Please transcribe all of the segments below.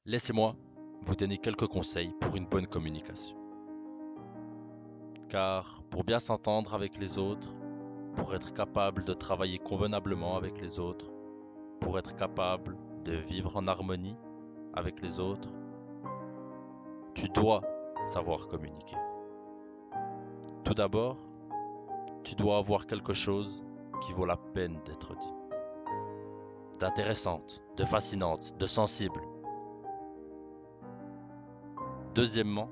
Laissez-moi vous donner quelques conseils pour une bonne communication. Car pour bien s'entendre avec les autres, pour être capable de travailler convenablement avec les autres, pour être capable de vivre en harmonie avec les autres, tu dois savoir communiquer. Tout d'abord, tu dois avoir quelque chose qui vaut la peine d'être dit. D'intéressante, de fascinante, de sensible. Deuxièmement,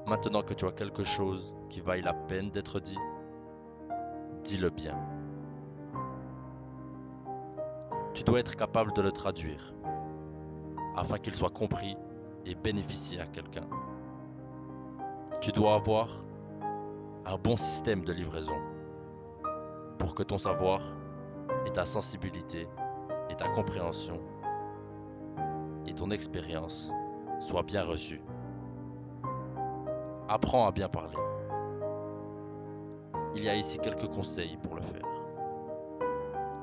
maintenant que tu as quelque chose qui vaille la peine d'être dit, dis-le bien. Tu dois être capable de le traduire afin qu'il soit compris et bénéficie à quelqu'un. Tu dois avoir un bon système de livraison pour que ton savoir et ta sensibilité et ta compréhension et ton expérience soient bien reçus. Apprends à bien parler. Il y a ici quelques conseils pour le faire.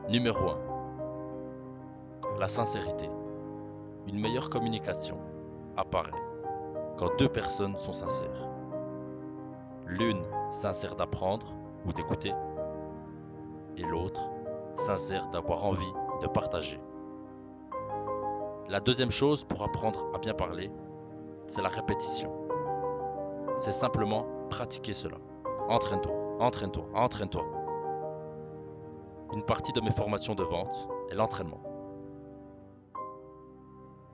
Numéro 1. La sincérité. Une meilleure communication apparaît quand deux personnes sont sincères. L'une sincère d'apprendre ou d'écouter et l'autre sincère d'avoir envie de partager. La deuxième chose pour apprendre à bien parler, c'est la répétition. C'est simplement pratiquer cela. Entraîne-toi, entraîne-toi, entraîne-toi. Une partie de mes formations de vente est l'entraînement.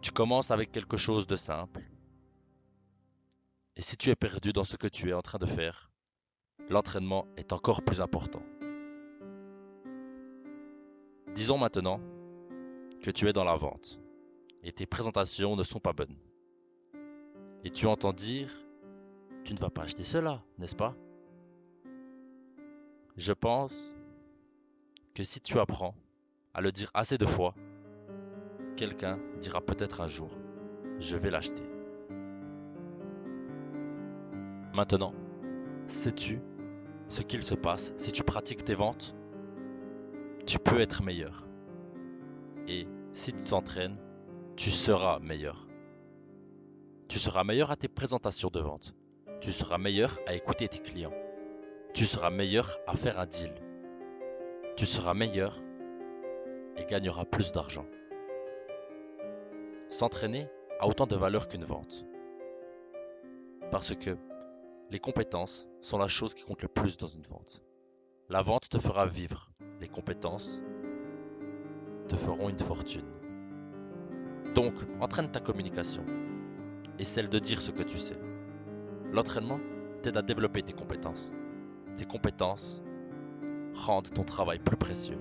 Tu commences avec quelque chose de simple. Et si tu es perdu dans ce que tu es en train de faire, l'entraînement est encore plus important. Disons maintenant que tu es dans la vente et tes présentations ne sont pas bonnes. Et tu entends dire, tu ne vas pas acheter cela, n'est-ce pas? Je pense que si tu apprends à le dire assez de fois, quelqu'un dira peut-être un jour, je vais l'acheter. Maintenant, sais-tu ce qu'il se passe si tu pratiques tes ventes? Tu peux être meilleur. Et si tu t'entraînes, tu seras meilleur. Tu seras meilleur à tes présentations de vente. Tu seras meilleur à écouter tes clients. Tu seras meilleur à faire un deal. Tu seras meilleur et gagneras plus d'argent. S'entraîner a autant de valeur qu'une vente. Parce que les compétences sont la chose qui compte le plus dans une vente. La vente te fera vivre. Les compétences te feront une fortune. Donc, entraîne ta communication et celle de dire ce que tu sais. L'entraînement t'aide à développer tes compétences. Tes compétences rendent ton travail plus précieux.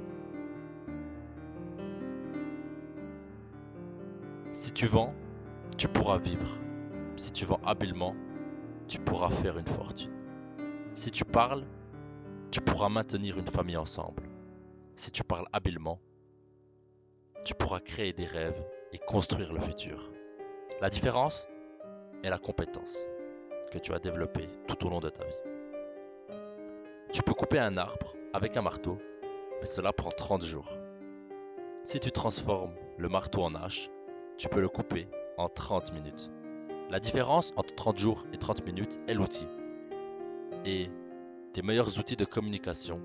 Si tu vends, tu pourras vivre. Si tu vends habilement, tu pourras faire une fortune. Si tu parles, tu pourras maintenir une famille ensemble. Si tu parles habilement, tu pourras créer des rêves et construire le futur. La différence est la compétence que tu as développée tout au long de ta vie. Tu peux couper un arbre avec un marteau, mais cela prend 30 jours. Si tu transformes le marteau en hache, tu peux le couper en 30 minutes. La différence entre 30 jours et 30 minutes est l'outil. Et tes meilleurs outils de communication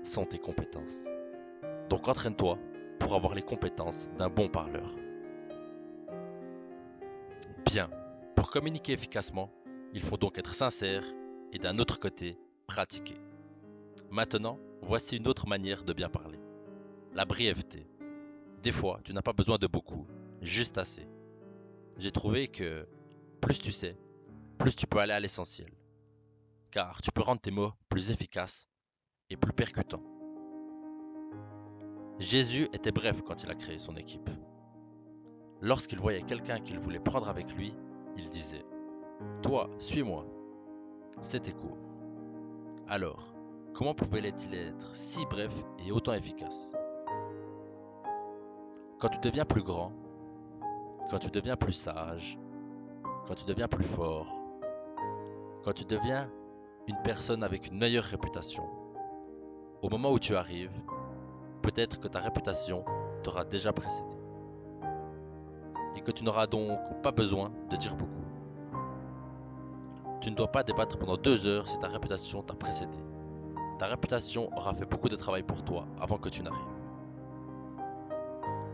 sont tes compétences. Donc entraîne-toi pour avoir les compétences d'un bon parleur. Bien, pour communiquer efficacement, il faut donc être sincère et d'un autre côté, pratiquer. Maintenant, voici une autre manière de bien parler. La brièveté. Des fois, tu n'as pas besoin de beaucoup, juste assez. J'ai trouvé que plus tu sais, plus tu peux aller à l'essentiel. Car tu peux rendre tes mots plus efficaces et plus percutants. Jésus était bref quand il a créé son équipe. Lorsqu'il voyait quelqu'un qu'il voulait prendre avec lui, il disait « Toi, suis-moi ». C'était court. Alors, comment pouvait-il être si bref et autant efficace? Quand tu deviens plus grand, quand tu deviens plus sage, quand tu deviens plus fort, quand tu deviens une personne avec une meilleure réputation, au moment où tu arrives, peut-être que ta réputation t'aura déjà précédé. et que tu n'auras donc pas besoin de dire beaucoup. Tu ne dois pas débattre pendant 2 heures si ta réputation t'a précédé. Ta réputation aura fait beaucoup de travail pour toi avant que tu n'arrives.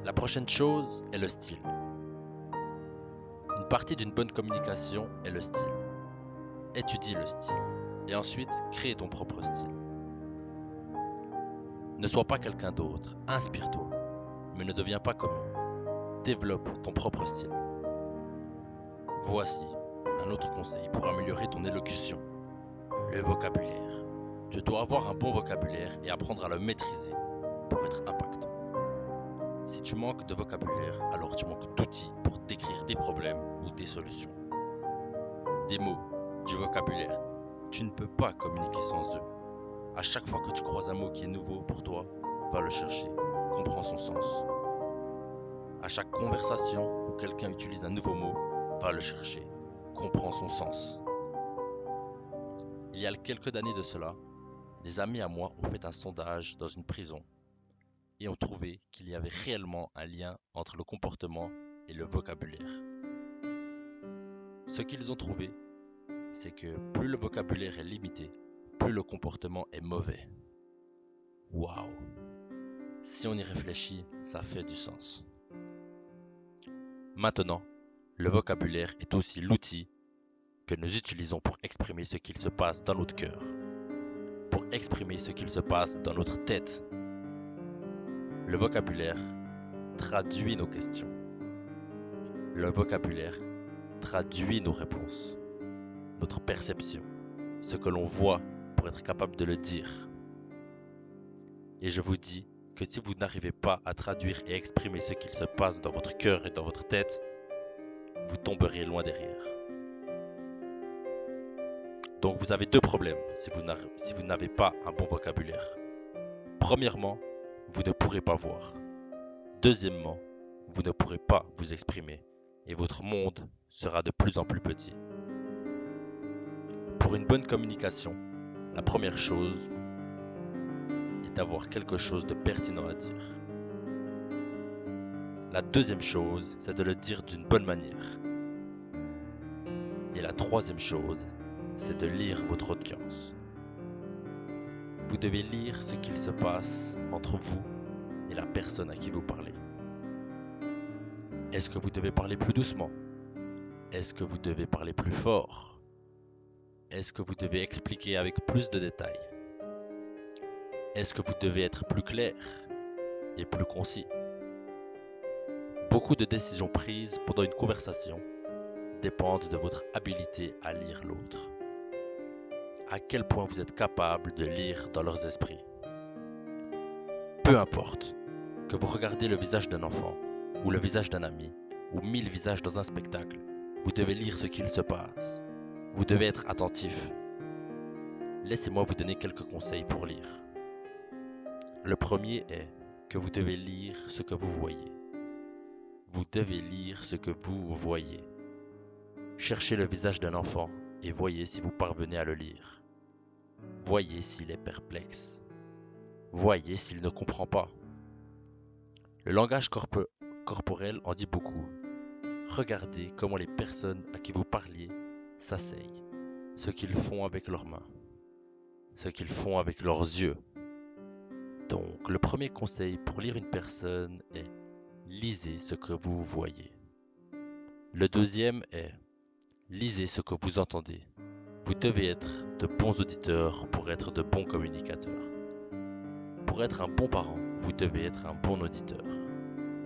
La prochaine chose est le style. Une partie d'une bonne communication est le style. Étudie le style et ensuite crée ton propre style. Ne sois pas quelqu'un d'autre, inspire-toi, mais ne deviens pas comme eux. Développe ton propre style. Voici un autre conseil pour améliorer ton élocution. Le vocabulaire. Tu dois avoir un bon vocabulaire et apprendre à le maîtriser pour être impactant. Si tu manques de vocabulaire, alors tu manques d'outils pour décrire des problèmes ou des solutions. Des mots, du vocabulaire. Tu ne peux pas communiquer sans eux. À chaque fois que tu croises un mot qui est nouveau pour toi, va le chercher, comprends son sens. À chaque conversation où quelqu'un utilise un nouveau mot, va le chercher, comprends son sens. Il y a quelques années de cela, des amis à moi ont fait un sondage dans une prison et ont trouvé qu'il y avait réellement un lien entre le comportement et le vocabulaire. Ce qu'ils ont trouvé, c'est que plus le vocabulaire est limité, plus le comportement est mauvais. Waouh! Si on y réfléchit, ça fait du sens. Maintenant, le vocabulaire est aussi l'outil que nous utilisons pour exprimer ce qu'il se passe dans notre cœur, pour exprimer ce qu'il se passe dans notre tête. Le vocabulaire traduit nos questions. Le vocabulaire traduit nos réponses, notre perception, ce que l'on voit pour être capable de le dire. Et je vous dis que si vous n'arrivez pas à traduire et exprimer ce qu'il se passe dans votre cœur et dans votre tête, vous tomberez loin derrière. Donc vous avez deux problèmes si vous n'avez pas un bon vocabulaire. Premièrement, vous ne pourrez pas voir. Deuxièmement, vous ne pourrez pas vous exprimer et votre monde sera de plus en plus petit. Pour une bonne communication, la première chose est d'avoir quelque chose de pertinent à dire. La deuxième chose, c'est de le dire d'une bonne manière. Et la troisième chose, c'est de lire votre audience. Vous devez lire ce qu'il se passe entre vous et la personne à qui vous parlez. Est-ce que vous devez parler plus doucement? Est-ce que vous devez parler plus fort? Est-ce que vous devez expliquer avec plus de détails? Est-ce que vous devez être plus clair et plus concis? Beaucoup de décisions prises pendant une conversation dépendent de votre habilité à lire l'autre. À quel point vous êtes capable de lire dans leurs esprits. Peu importe que vous regardez le visage d'un enfant, ou le visage d'un ami, ou 1000 visages dans un spectacle, vous devez lire ce qu'il se passe. Vous devez être attentif. Laissez-moi vous donner quelques conseils pour lire. Le premier est que vous devez lire ce que vous voyez. Vous devez lire ce que vous voyez. Cherchez le visage d'un enfant et voyez si vous parvenez à le lire. Voyez s'il est perplexe. Voyez s'il ne comprend pas. Le langage corporel en dit beaucoup. Regardez comment les personnes à qui vous parliez s'asseyent, ce qu'ils font avec leurs mains, ce qu'ils font avec leurs yeux. Donc, le premier conseil pour lire une personne est lisez ce que vous voyez. Le deuxième est lisez ce que vous entendez. Vous devez être de bons auditeurs pour être de bons communicateurs. Pour être un bon parent, vous devez être un bon auditeur.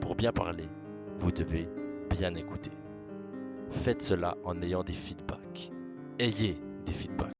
Pour bien parler, vous devez bien écouter. Faites cela en ayant des feedbacks. Ayez des feedbacks.